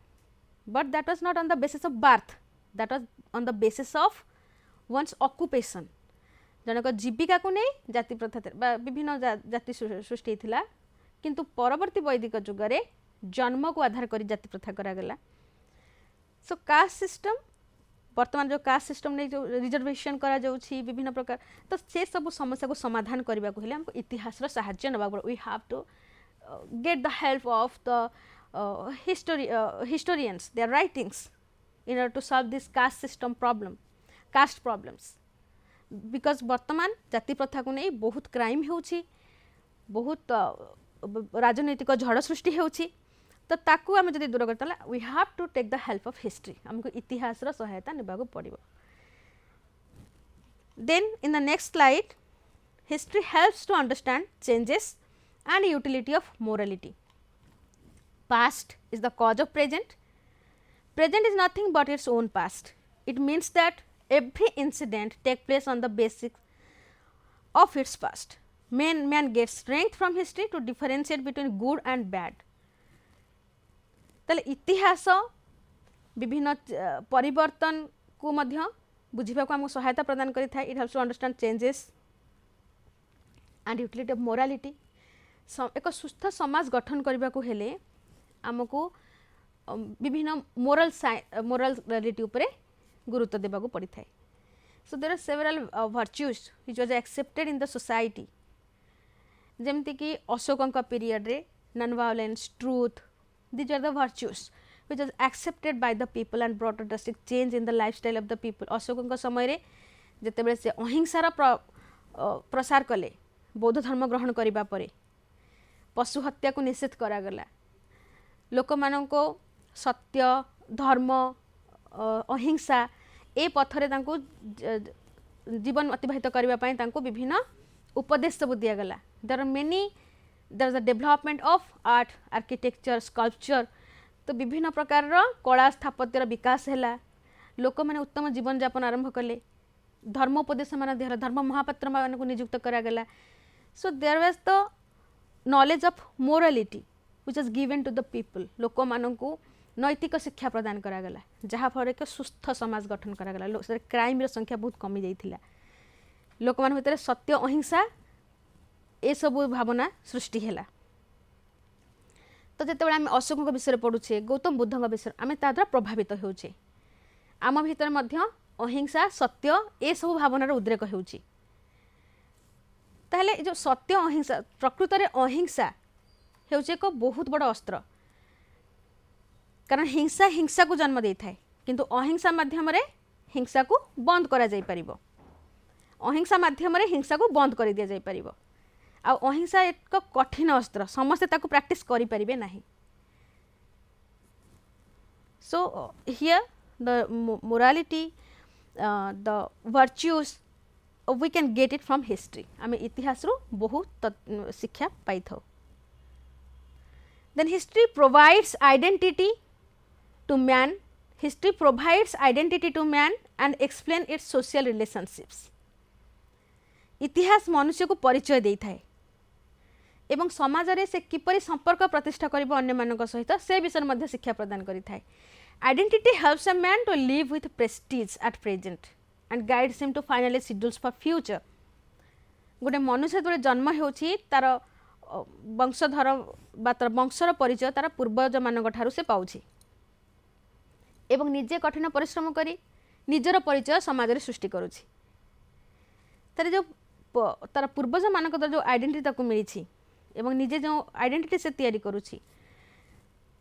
but that was not on the basis of birth, that was on the basis of one's occupation. जनक जीविका को नहीं जाति प्रथा विभिन्न जाति सृष्टि थिला. किंतु परवर्ती वैदिक युग रे जन्म को आधार करी जाति प्रथा करा गला. सो कास्ट सिस्टम वर्तमान जो कास्ट सिस्टम नहीं जो रिजर्वेशन करा जाउछि विभिन्न प्रकार, तो से सब समस्या को समाधान करबा को हेले हमको इतिहास रो सहायता नबा पड़ो. We have to get the help of the historians, their writings in order to solve this caste system problem, caste problems. Because वर्तमान जाति प्रथा को नहीं बहुत क्राइम होउछि, बहुत राजनैतिक झड़ सृष्टि होउछि. तो ताकू आम जदि दूर करतला we have to take the help of history. हमको इतिहास रो सहायता नेबा को पड़िबो. Then in the next slide, history helps to understand changes and utility of morality. Past is the cause of present. Present is nothing but its own past. It means that every incident takes place on the basis of its past. Man gets strength from history to differentiate between good and bad. तले इतिहास विभिन्न परिवर्तन को मध्य बुझिबा को हमको सहायता प्रदान करि थाए. It helps to understand changes and utility of morality. एक सुस्थ समाज गठन करबा को हेले आमको विभिन्न मोरालिटी उपरे गुरुत्व देबा को पड़ी थाए. So there are several virtues which was accepted in the society. जेमति कि अशोकन का पीरियड रे non violence, truth, these are the virtues which was accepted by the people and brought a drastic change in the lifestyle of the people. Ashokan का समय रे जेतेबेले से अहिंसार प्रसार कले, बौद्ध धर्म ग्रहण करिबा परे पशु हत्या को निषेध करा गला. लोक मानको सत्य, धर्म, अहिंसा ए पथरे तांको जीवन अतिबाहित करबा पई तांको विभिन्न उपदेश सब दिया गला. There are many, there is a development of art, architecture, sculpture. तो विभिन्न प्रकार रो कला स्थापत्यर विकास हैला. लोक माने उत्तम जीवन यापन आरंभ कले. धर्मोपदेश मान दिहला, धर्म महापात्र मान को नियुक्त करा गला. So there was the knowledge of morality which is given to the people. लोक मान को नैतिक शिक्षा प्रदान करा गला, जहाँ फल एक सुस्थ समाज गठन करा गला. क्राइम रो संख्या बहुत कमी जाइथिला. लोक मान भितर सत्य, अहिंसा ए सब भावना सृष्टि हैला. तो जेतेबेले आम अशोक विषय पढ़ुचे, गौतम बुद्ध विषय आम ता द्वारा प्रभावित होउचे. आम भितर मध्य अहिंसा, सत्य ए सब भावनार उद्रेक होउची. ताहले जो सत्य अहिंसा, प्रकृत रे अहिंसा हेउचे एक बहुत बड़ अस्त्र. कारण हिंसा हिंसा को जन्म दे थाए, किंतु अहिंसा माध्यम रे हिंसा को बंद करा जाई परिबो. अहिंसा माध्यम रे हिंसा को बंद कर दिया जाई परिबो. आ अहिंसा एक कठिन अस्त्र, समस्त ताको प्रैक्टिस करि परिबे नाही. So here the morality, the virtues we can get it from history. आमे इतिहास रो बहुत शिक्षा पाई थाउ. Then history provides identity to man. History provides identity to man and explain its social relationships. इतिहास मनुष्य को परिचय देई थाए एवं समाज रे से किपरि संपर्क प्रतिष्ठा करिबो अन्य मानक सहित से विषय मध्ये शिक्षा प्रदान करि थाए. Identity helps a man to live with prestige at present and guides him to finally schedules for future. गोटे मनुष्य जो जन्म होछि तार वंशधर बा तार वंशर परिचय तार पूर्वज मानक ठारू से पाउछि एवं निजे कठिन परिश्रम करी निजर परिचय समाज रे सृष्टि करुछि. तार जो तार पूर्वज मानक जो आइडेंटिटी ताको मिली एवं निजे जो आइडेंटिटी से तैयारी करुछि,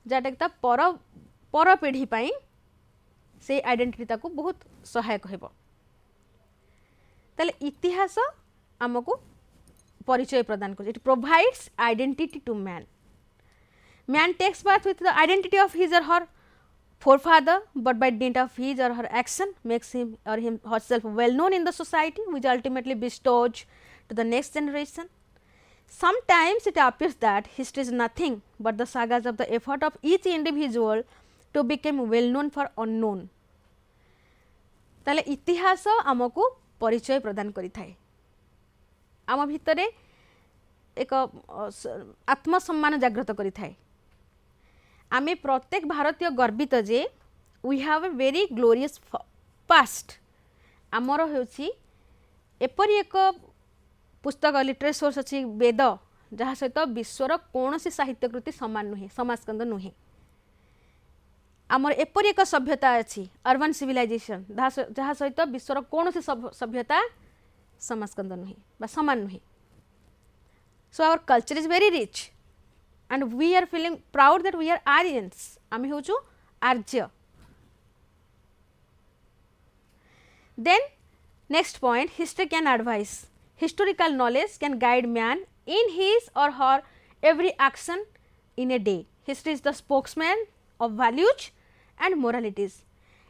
जाटा पर पीढ़ी पाई से आइडेंटिटी ताको बहुत सहायक हेबो. ताले इतिहास आमको परिचय प्रदान कर. It provides identity to man. Man takes birth with the identity of his or her forefather, but by dint of his or her action makes him or herself well known in the society, which ultimately bestows to the next generation. Sometimes it appears that history is nothing but the sagas of the effort of each individual to become well known for unknown. ताले इतिहास आमको परिचय प्रदान करि थाए. आम भितरे एक आत्मसम्मान जागृत करि थाए. आमे प्रत्येक भारतीय गर्वित जे we have a very glorious past. आमर होछि एपरि एक पुस्तक लिटरेरी सोर्स अछि वेद, जहाँ सहित विश्वर कौनसी साहित्य कृति समान नुहे, समाजस्कंद नुहे. आमर एपरि एक सभ्यता अछि अर्बन सिविलाइजेशन, जहाँ सहित विश्वर कौनसी सभ्यता समाजस्कंद नुहे बा समान नुहे. So our culture is very rich and we are feeling proud that we are Aryans. आमे होचु आर्य. Then next point, history can advise. Historical knowledge can guide man in his or her every action in a day. History is the spokesman of values and moralities.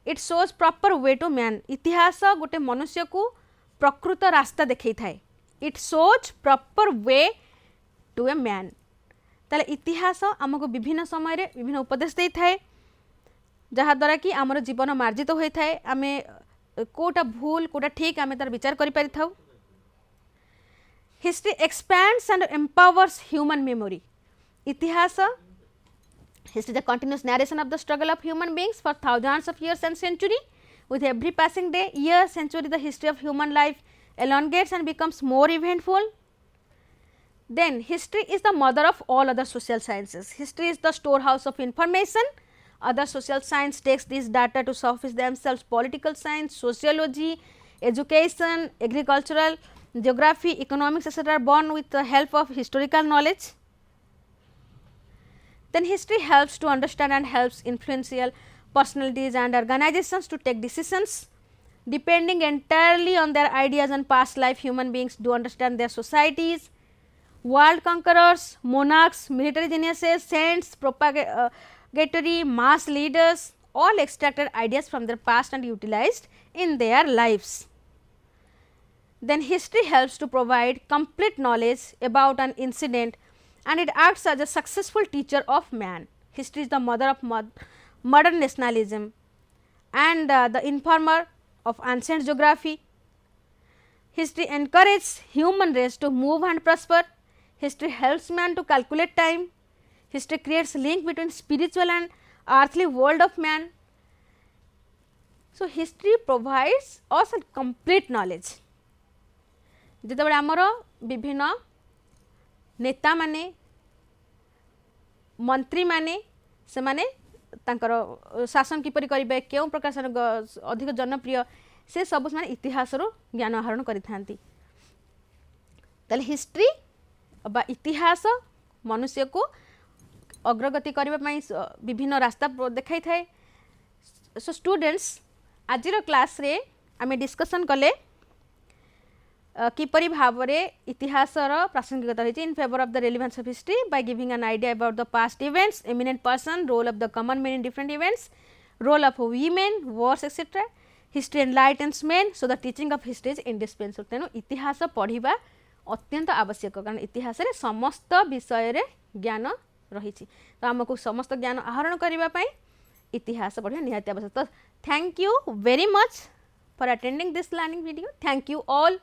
It shows proper way to man. इतिहास गोटे मनुष्य को प्रकृत रास्ता देखै थाए. It shows proper way to a man. ताले इतिहास आमको विभिन्न समय रे विभिन्न उपदेश दे थाए, जहाँ द्वारा कि आमर जीवन मार्जित होई थाए. आमे कोटा भूल कोटा ठीक आमे तार विचार करि पारि थाउ. History expands and empowers human memory. इतिहास, history is the continuous narration of the struggle of human beings for thousands of years and century. With every passing day, year, century, the history of human life elongates and becomes more eventful. Then history is the mother of all other social sciences. History is the storehouse of information. Other social science takes this data to surface themselves. Political science, sociology, education, agricultural, geography, economics, etc. are born with the help of historical knowledge. Then history helps to understand and helps influential personalities and organizations to take decisions. Depending entirely on their ideas and past life, human beings do understand their societies. World conquerors, monarchs, military geniuses, saints, propagatory mass leaders, all extracted ideas from their past and utilized in their lives. Then history helps to provide complete knowledge about an incident, and it acts as a successful teacher of man. History is the mother of modern nationalism and the informer of ancient geography. History encourages human race to move and prosper. History helps man to calculate time. History creates link between spiritual and earthly world of man. So, history provides us a complete knowledge. ଯେତେବେଳେ ଆମର ବିଭିନ୍ନ ନେତା ମାନେ मंत्री माने से माने तांकर शासन किपरि करिबे केउ प्रकार अधिक जनप्रिय से सब माने इतिहास रो ज्ञान आहरण करि थांती। तले हिस्ट्री बा इतिहास मनुष्य को अग्रगति करबा पई विभिन्न रास्ता देखाई थाए। सो स्टूडेंट्स आजिर क्लास रे आमे डिस्कशन कले किपरि भावरे इतिहासर प्रासंगिकता रही in favour of the relevance of history by giving an idea about the past events, eminent person, role of the common man in different events, role of women, wars etcetera. History enlightens men, so the teaching of history is indispensable. तेणु इतिहास पढ़ा अत्यंत आवश्यक, कारण इतिहास रे समस्त विषय रे ज्ञान रही। तो आमको समस्त ज्ञान आहरण करने इतिहास पढ़ा निहाती आवश्यक। तो thank you very much for attending this learning video. Thank you all.